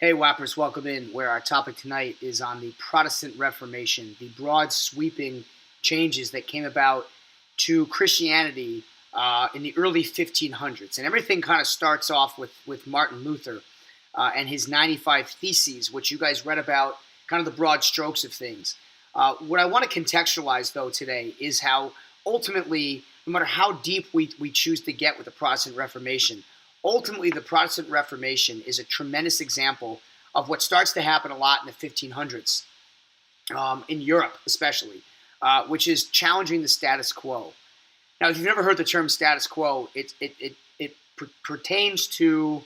Hey, Whappers, welcome in, where our topic tonight is on the Protestant Reformation, the broad sweeping changes that came about to Christianity in the early 1500s. And everything kind of starts off with Martin Luther and his 95 Theses, which you guys read about, kind of the broad strokes of things. What I want to contextualize, though, today is how ultimately, no matter how deep we choose to get with the Protestant Reformation, ultimately, the Protestant Reformation is a tremendous example of what starts to happen a lot in the 1500s, in Europe especially, which is challenging the status quo. Now, if you've never heard the term status quo, it pertains to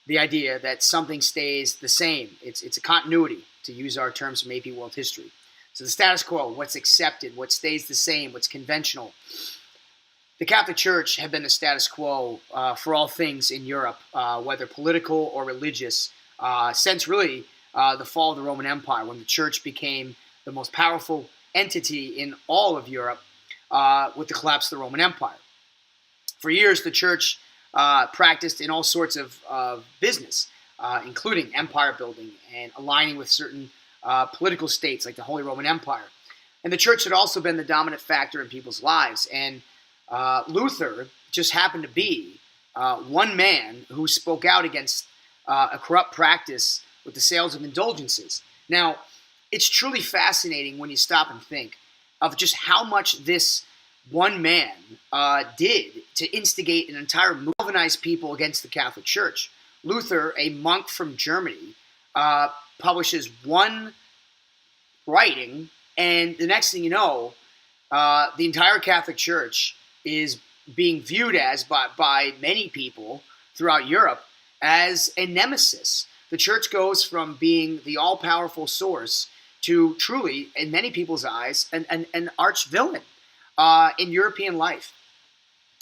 the idea that something stays the same. It's a continuity, to use our terms from AP World History. So the status quo, what's accepted, what stays the same, what's conventional. The Catholic Church had been the status quo for all things in Europe, whether political or religious, since really the fall of the Roman Empire, when the Church became the most powerful entity in all of Europe with the collapse of the Roman Empire. For years, the Church practiced in all sorts of business, including empire building and aligning with certain political states like the Holy Roman Empire. And the Church had also been the dominant factor in people's lives. And Luther just happened to be one man who spoke out against a corrupt practice with the sales of indulgences. Now, it's truly fascinating when you stop and think of just how much this one man did to instigate an entire movement, galvanize people against the Catholic Church. Luther, a monk from Germany, publishes one writing, and the next thing you know, the entire Catholic Church is being viewed as, by many people throughout Europe, as a nemesis. The Church goes from being the all-powerful source to truly, in many people's eyes, an arch-villain in European life.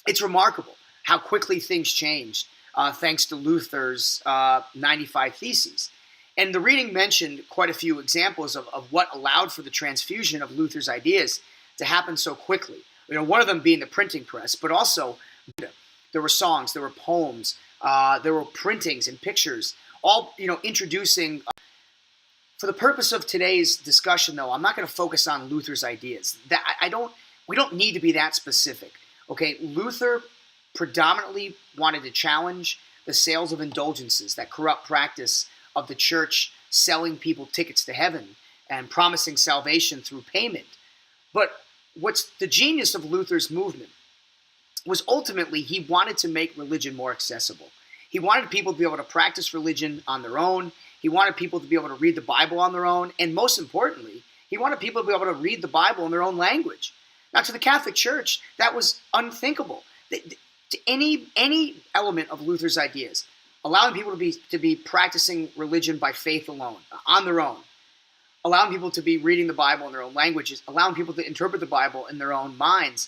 It's remarkable how quickly things changed thanks to Luther's 95 Theses. And the reading mentioned quite a few examples of what allowed for the transfusion of Luther's ideas to happen so quickly. You know, one of them being the printing press, but also there were songs, there were poems, there were printings and pictures, all introducing. For the purpose of today's discussion, though, I'm not going to focus on Luther's ideas. We don't need to be that specific. Okay, Luther predominantly wanted to challenge the sales of indulgences, that corrupt practice of the Church selling people tickets to heaven and promising salvation through payment. But what's the genius of Luther's movement was ultimately he wanted to make religion more accessible. He wanted people to be able to practice religion on their own. He wanted people to be able to read the Bible on their own. And most importantly, he wanted people to be able to read the Bible in their own language. Now, to the Catholic Church, that was unthinkable. To any element of Luther's ideas, allowing people to be practicing religion by faith alone, on their own, allowing people to be reading the Bible in their own languages, allowing people to interpret the Bible in their own minds,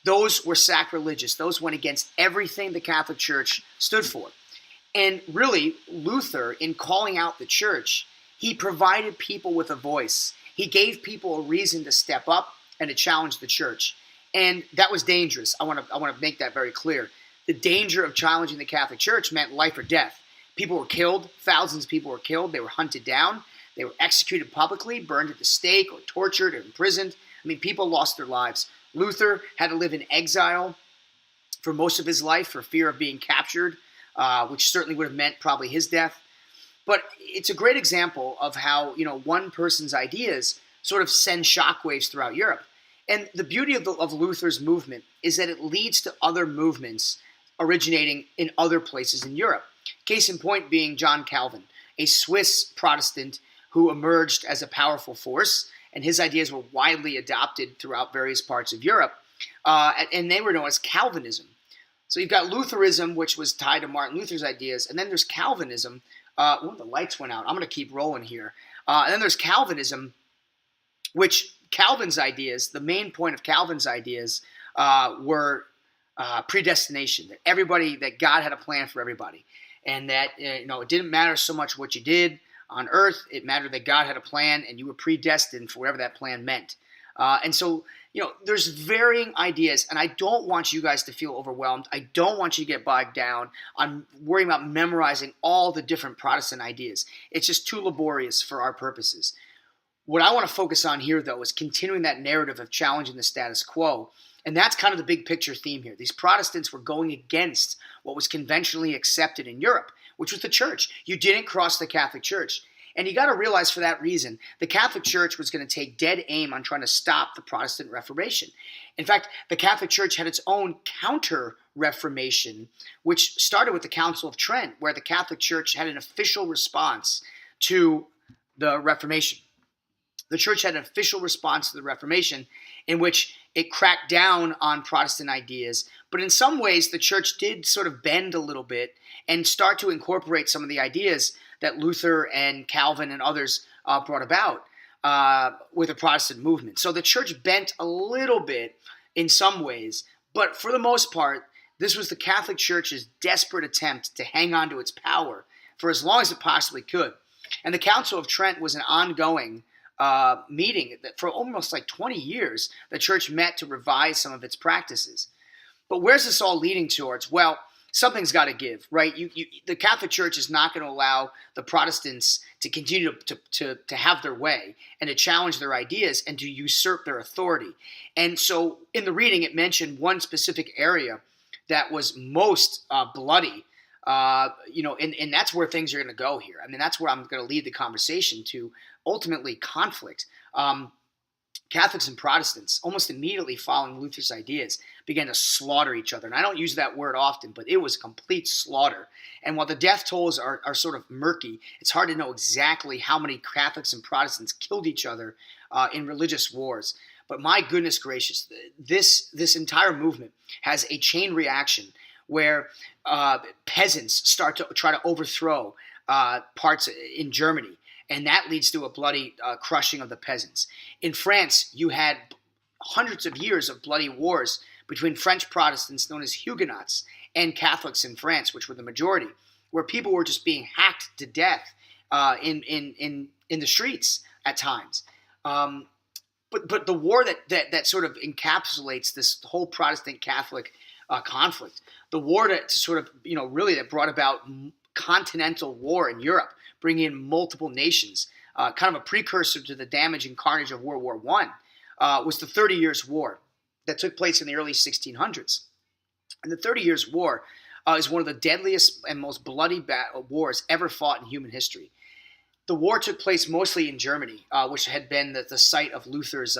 those were sacrilegious. Those went against everything the Catholic Church stood for. And really, Luther, in calling out the Church, he provided people with a voice. He gave people a reason to step up and to challenge the Church. And that was dangerous. I want to make that very clear. The danger of challenging the Catholic Church meant life or death. People were killed. Thousands of people were killed. They were hunted down. They were executed publicly, burned at the stake, or tortured, or imprisoned. I mean, people lost their lives. Luther had to live in exile for most of his life for fear of being captured, which certainly would have meant probably his death. But it's a great example of how, one person's ideas sort of send shockwaves throughout Europe. And the beauty of Luther's movement is that it leads to other movements originating in other places in Europe. Case in point being John Calvin, a Swiss Protestant who emerged as a powerful force, and his ideas were widely adopted throughout various parts of Europe, and they were known as Calvinism. So you've got Lutheranism, which was tied to Martin Luther's ideas, and then there's Calvinism. The lights went out. I'm going to keep rolling here. And then there's Calvinism, which Calvin's ideas, the main point of Calvin's ideas were predestination, that God had a plan for everybody, and that it didn't matter so much what you did on earth. It mattered that God had a plan, and you were predestined for whatever that plan meant. And so there's varying ideas, and I don't want you guys to feel overwhelmed. I don't want you to get bogged down on worrying about memorizing all the different Protestant ideas. It's just too laborious for our purposes. What I want to focus on here, though, is continuing that narrative of challenging the status quo. And that's kind of the big picture theme here. These Protestants were going against what was conventionally accepted in Europe, which was the church. You didn't cross the Catholic Church. And you got to realize for that reason, the Catholic Church was going to take dead aim on trying to stop the Protestant Reformation. In fact, the Catholic Church had its own Counter-Reformation, which started with the Council of Trent, where the Catholic Church had an official response to the Reformation. The church had an official response to the Reformation in which it cracked down on Protestant ideas, but in some ways the church did sort of bend a little bit and start to incorporate some of the ideas that Luther and Calvin and others brought about with the Protestant movement. So the church bent a little bit in some ways, but for the most part, this was the Catholic Church's desperate attempt to hang on to its power for as long as it possibly could. And the Council of Trent was an ongoing meeting that for almost like 20 years, the church met to revise some of its practices. But where's this all leading towards? Well, something's got to give, right? The Catholic Church is not going to allow the Protestants to continue to have their way and to challenge their ideas and to usurp their authority. And so in the reading, it mentioned one specific area that was most bloody, and that's where things are going to go here. I mean, that's where I'm going to lead the conversation to ultimately conflict. Catholics and Protestants, almost immediately following Luther's ideas, began to slaughter each other. And I don't use that word often, but it was complete slaughter. And while the death tolls are sort of murky, it's hard to know exactly how many Catholics and Protestants killed each other in religious wars. But my goodness gracious, this entire movement has a chain reaction where peasants start to try to overthrow parts in Germany. And that leads to a bloody crushing of the peasants. In France, you had hundreds of years of bloody wars between French Protestants known as Huguenots and Catholics in France, which were the majority, where people were just being hacked to death in the streets at times. But the war that sort of encapsulates this whole Protestant Catholic conflict, the war to sort of really that brought about continental war in Europe, bringing in multiple nations, kind of a precursor to the damage and carnage of World War I, was the 30 Years' War that took place in the early 1600s. And the 30 Years' War is one of the deadliest and most bloody wars ever fought in human history. The war took place mostly in Germany, which had been the site of Luther's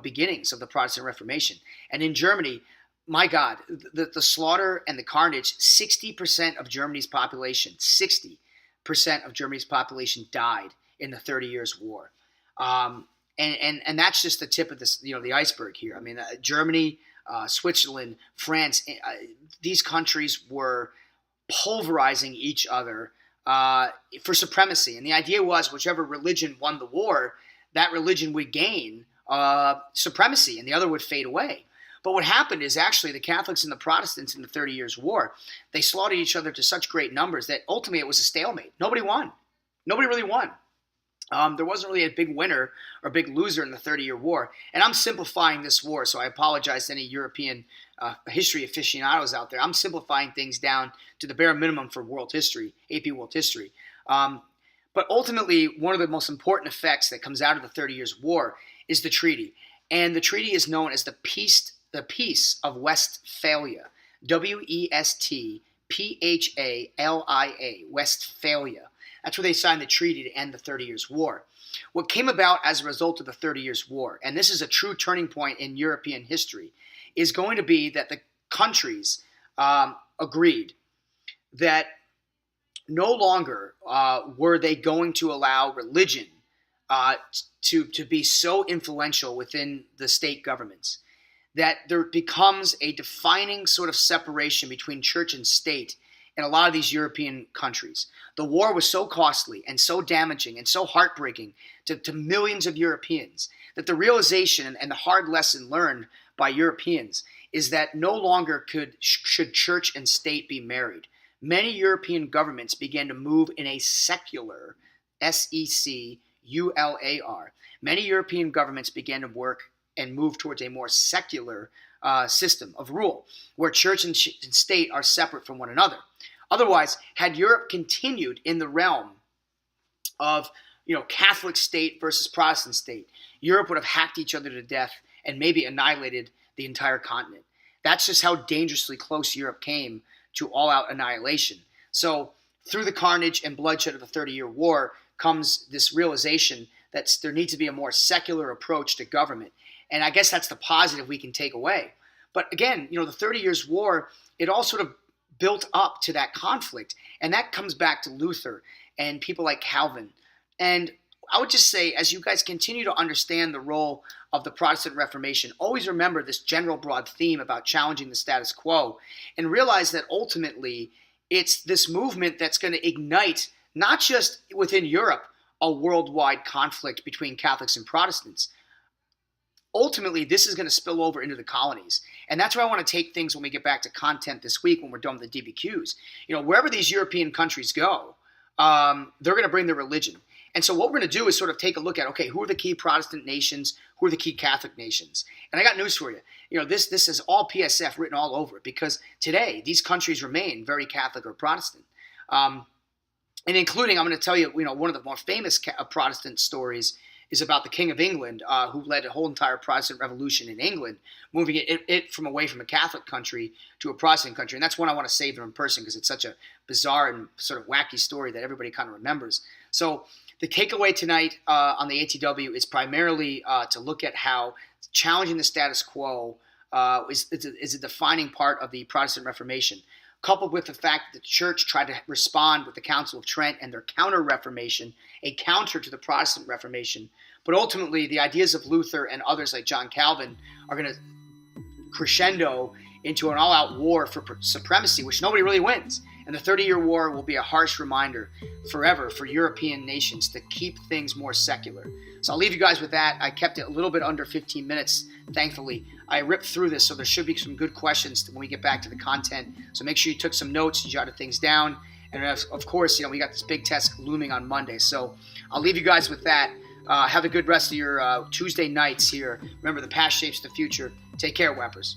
beginnings of the Protestant Reformation. And in Germany, my God, the slaughter and the carnage, 60% of Germany's population, 60% of Germany's population died in the 30 Years' War. And that's just the tip of this, the iceberg here. I mean, Germany, Switzerland, France, these countries were pulverizing each other for supremacy. And the idea was whichever religion won the war, that religion would gain supremacy and the other would fade away. But what happened is actually the Catholics and the Protestants in the 30 Years' War, they slaughtered each other to such great numbers that ultimately it was a stalemate. Nobody won. Nobody really won. There wasn't really a big winner or big loser in the 30-Year War. And I'm simplifying this war, so I apologize to any European history aficionados out there. I'm simplifying things down to the bare minimum for world history, AP World History. But ultimately, one of the most important effects that comes out of the 30 Years' War is the treaty. And the treaty is known as the Peace of Westphalia, Westphalia, Westphalia. That's where they signed the treaty to end the 30 Years' War. What came about as a result of the 30 Years' War, and this is a true turning point in European history, is going to be that the countries agreed that no longer were they going to allow religion to be so influential within the state governments, that there becomes a defining sort of separation between church and state in a lot of these European countries. The war was so costly and so damaging and so heartbreaking to millions of Europeans that the realization and the hard lesson learned by Europeans is that no longer should church and state be married. Many European governments began to move in a secular, secular. Many European governments began to work and move towards a more secular system of rule, where church and state are separate from one another. Otherwise, had Europe continued in the realm of Catholic state versus Protestant state, Europe would have hacked each other to death and maybe annihilated the entire continent. That's just how dangerously close Europe came to all-out annihilation. So through the carnage and bloodshed of the 30-Year War comes this realization that there needs to be a more secular approach to government. And I guess that's the positive we can take away. But again, the 30 Years' War, it all sort of built up to that conflict. And that comes back to Luther and people like Calvin. And I would just say, as you guys continue to understand the role of the Protestant Reformation, always remember this general broad theme about challenging the status quo, and realize that ultimately it's this movement that's going to ignite, not just within Europe, a worldwide conflict between Catholics and Protestants. Ultimately, this is going to spill over into the colonies. And that's where I want to take things when we get back to content this week when we're done with the DBQs. Wherever these European countries go, they're going to bring their religion. And so what we're going to do is sort of take a look at, okay, who are the key Protestant nations? Who are the key Catholic nations? And I got news for you. This is all PSF written all over it, because today these countries remain very Catholic or Protestant. And including, I'm going to tell you, one of the more famous Protestant stories is about the King of England, who led a whole entire Protestant revolution in England, moving it from away from a Catholic country to a Protestant country. And that's one I want to save in person because it's such a bizarre and sort of wacky story that everybody kind of remembers. So the takeaway tonight on the ATW is primarily to look at how challenging the status quo is a defining part of the Protestant Reformation, coupled with the fact that the church tried to respond with the Council of Trent and their Counter-Reformation, a counter to the Protestant Reformation. But ultimately, the ideas of Luther and others like John Calvin are going to crescendo into an all-out war for supremacy, which nobody really wins. And the 30-Year War will be a harsh reminder forever for European nations to keep things more secular. So I'll leave you guys with that. I kept it a little bit under 15 minutes, thankfully. I ripped through this, so there should be some good questions when we get back to the content. So make sure you took some notes, you jotted things down. And of course, we got this big test looming on Monday. So I'll leave you guys with that. Have a good rest of your Tuesday nights here. Remember, the past shapes the future. Take care, Weppers.